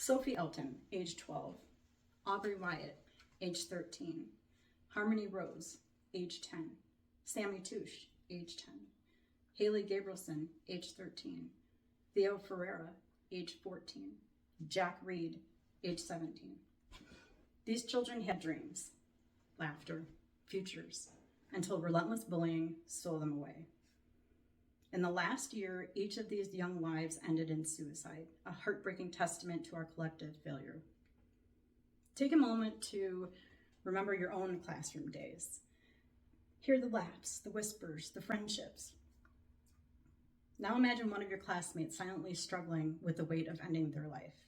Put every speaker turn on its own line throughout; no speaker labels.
Sophie Elton, age 12. Aubrey Wyatt, age 13. Harmony Rose, age 10. Sammy Touche, age 10. Haley Gabrielson, age 13. Theo Ferreira, age 14. Jack Reed, age 17. These children had dreams, laughter, futures, until relentless bullying stole them away. In the last year, each of these young lives ended in suicide, a heartbreaking testament to our collective failure. Take a moment to remember your own classroom days. Hear the laughs, the whispers, the friendships. Now imagine one of your classmates silently struggling with the weight of ending their life.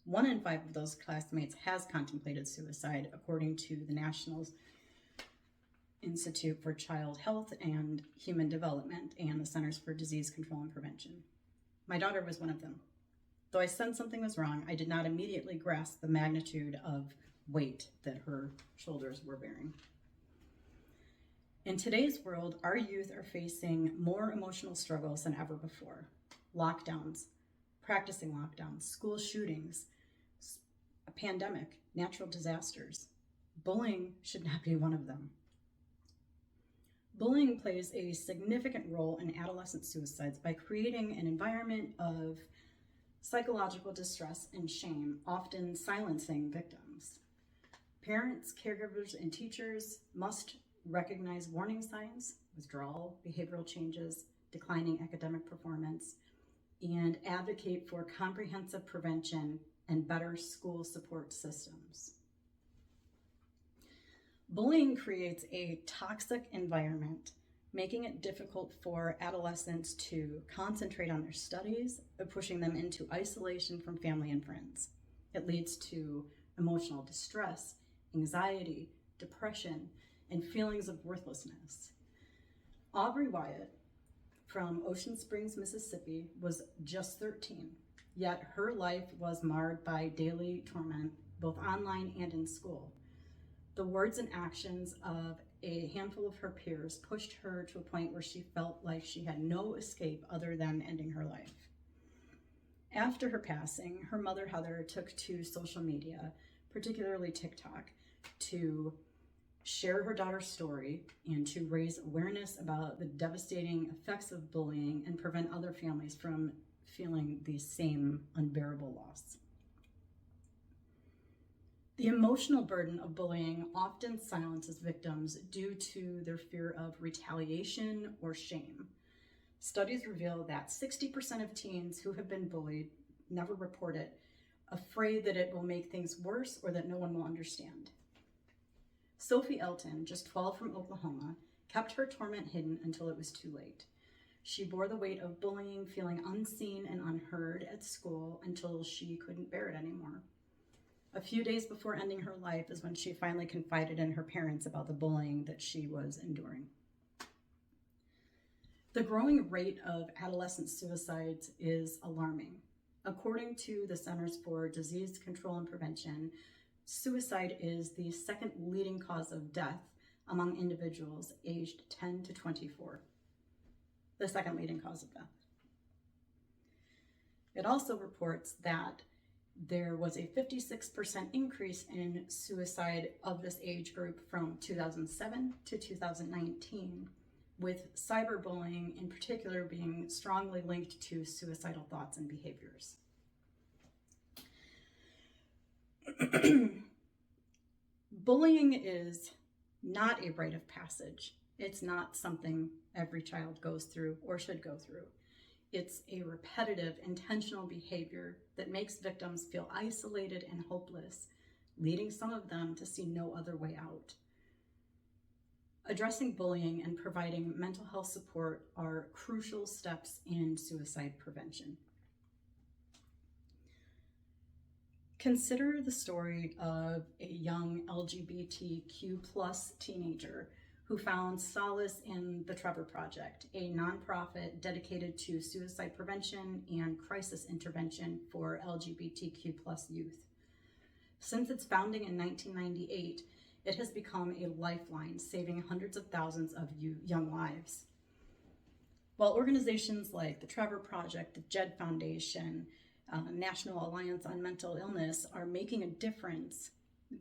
1 in 5 of those classmates has contemplated suicide, according to the National Institute for Child Health and Human Development and the Centers for Disease Control and Prevention. My daughter was one of them. Though I sensed something was wrong, I did not immediately grasp the magnitude of weight that her shoulders were bearing. In today's world, our youth are facing more emotional struggles than ever before. Lockdowns, practicing lockdowns, school shootings, a pandemic, natural disasters. Bullying should not be one of them. Bullying plays a significant role in adolescent suicides by creating an environment of psychological distress and shame, often silencing victims. Parents, caregivers, and teachers must recognize warning signs, withdrawal, behavioral changes, declining academic performance, and advocate for comprehensive prevention and better school support systems. Bullying creates a toxic environment, making it difficult for adolescents to concentrate on their studies, pushing them into isolation from family and friends. It leads to emotional distress, anxiety, depression, and feelings of worthlessness. Aubrey Wyatt from Ocean Springs, Mississippi, was just 13, yet her life was marred by daily torment, both online and in school. The words and actions of a handful of her peers pushed her to a point where she felt like she had no escape other than ending her life. After her passing, her mother, Heather, took to social media, particularly TikTok, to share her daughter's story and to raise awareness about the devastating effects of bullying and prevent other families from feeling the same unbearable loss. The emotional burden of bullying often silences victims due to their fear of retaliation or shame. Studies reveal that 60% of teens who have been bullied never report it, afraid that it will make things worse or that no one will understand. Sophie Elton, just 12 from Oklahoma, kept her torment hidden until it was too late. She bore the weight of bullying, feeling unseen and unheard at school until she couldn't bear it anymore. A few days before ending her life is when she finally confided in her parents about the bullying that she was enduring. The growing rate of adolescent suicides is alarming. According to the Centers for Disease Control and Prevention, suicide is the second leading cause of death among individuals aged 10 to 24. The second leading cause of death. It also reports that there was a 56% increase in suicide of this age group from 2007 to 2019, with cyberbullying in particular being strongly linked to suicidal thoughts and behaviors. Bullying is not a rite of passage. It's not something every child goes through or should go through. It's a repetitive, intentional behavior that makes victims feel isolated and hopeless, leading some of them to see no other way out. Addressing bullying and providing mental health support are crucial steps in suicide prevention. Consider the story of a young LGBTQ+ teenager who found solace in the Trevor Project, a nonprofit dedicated to suicide prevention and crisis intervention for LGBTQ+ youth. Since its founding in 1998, it has become a lifeline, saving hundreds of thousands of young lives. While organizations like the Trevor Project, the JED Foundation, National Alliance on Mental Illness are making a difference.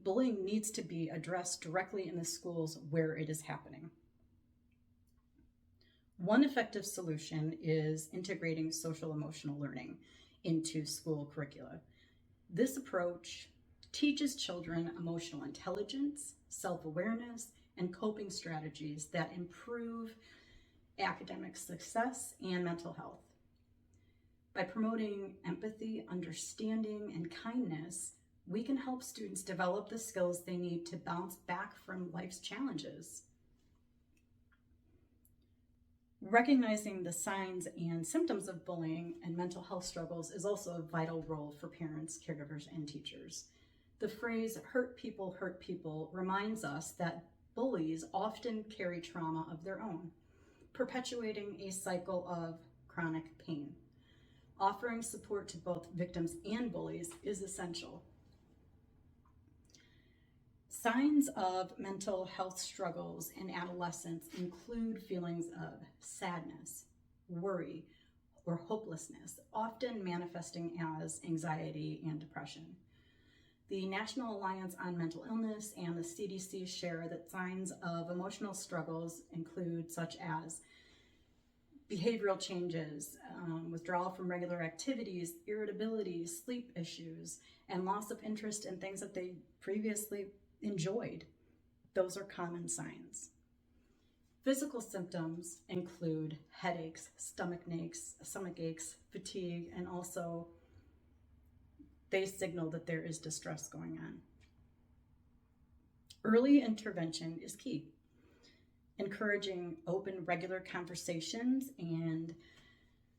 Bullying needs to be addressed directly in the schools where it is happening. One effective solution is integrating social emotional learning into school curricula. This approach teaches children emotional intelligence, self-awareness, and coping strategies that improve academic success and mental health. By promoting empathy, understanding, and kindness, we can help students develop the skills they need to bounce back from life's challenges. Recognizing the signs and symptoms of bullying and mental health struggles is also a vital role for parents, caregivers, and teachers. The phrase hurt people reminds us that bullies often carry trauma of their own, perpetuating a cycle of chronic pain. Offering support to both victims and bullies is essential. Signs of mental health struggles in adolescents include feelings of sadness, worry, or hopelessness, often manifesting as anxiety and depression. The National Alliance on Mental Illness and the CDC share that signs of emotional struggles include such as behavioral changes, withdrawal from regular activities, irritability, sleep issues, and loss of interest in things that they previously enjoyed. Those are common signs. Physical symptoms include headaches, stomach aches, fatigue, and also they signal that there is distress going on. Early intervention is key. Encouraging open, regular conversations and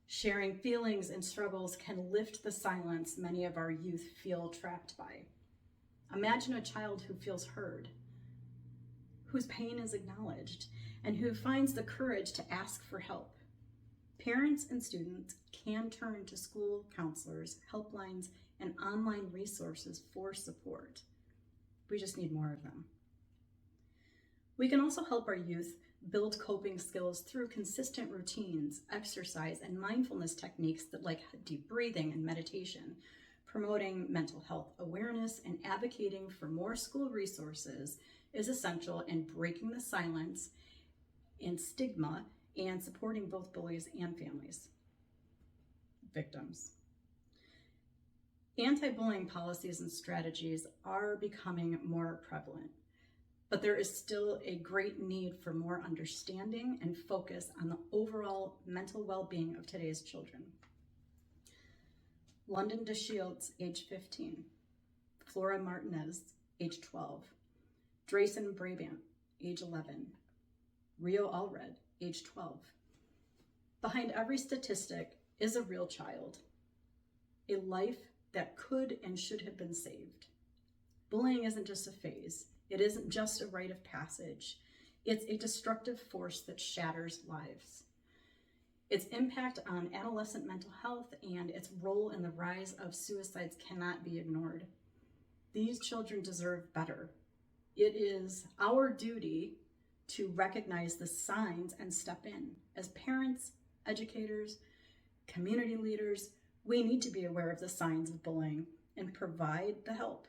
sharing feelings and struggles can lift the silence many of our youth feel trapped by. Imagine a child who feels heard, whose pain is acknowledged, and who finds the courage to ask for help. Parents and students can turn to school counselors, helplines, and online resources for support. We just need more of them. We can also help our youth build coping skills through consistent routines, exercise, and mindfulness techniques that like deep breathing and meditation, promoting mental health awareness and advocating for more school resources is essential in breaking the silence and stigma and supporting both bullies and families. Victims. Anti-bullying policies and strategies are becoming more prevalent, but there is still a great need for more understanding and focus on the overall mental well-being of today's children. London DeShields, age 15. Flora Martinez, age 12. Drayson Brabant, age 11. Rio Allred, age 12. Behind every statistic is a real child, a life that could and should have been saved. Bullying isn't just a phase. It isn't just a rite of passage. It's a destructive force that shatters lives. Its impact on adolescent mental health and its role in the rise of suicides cannot be ignored. These children deserve better. It is our duty to recognize the signs and step in. As parents, educators, community leaders, we need to be aware of the signs of bullying and provide the help.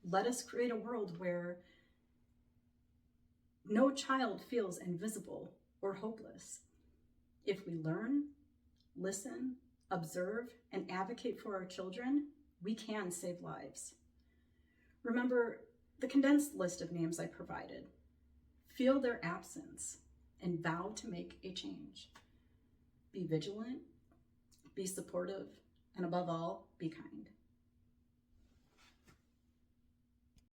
Let us create a world where no child feels invisible or hopeless. If we learn, listen, observe, and advocate for our children, we can save lives. Remember the condensed list of names I provided. Feel their absence and vow to make a change. Be vigilant, be supportive, and above all, be kind.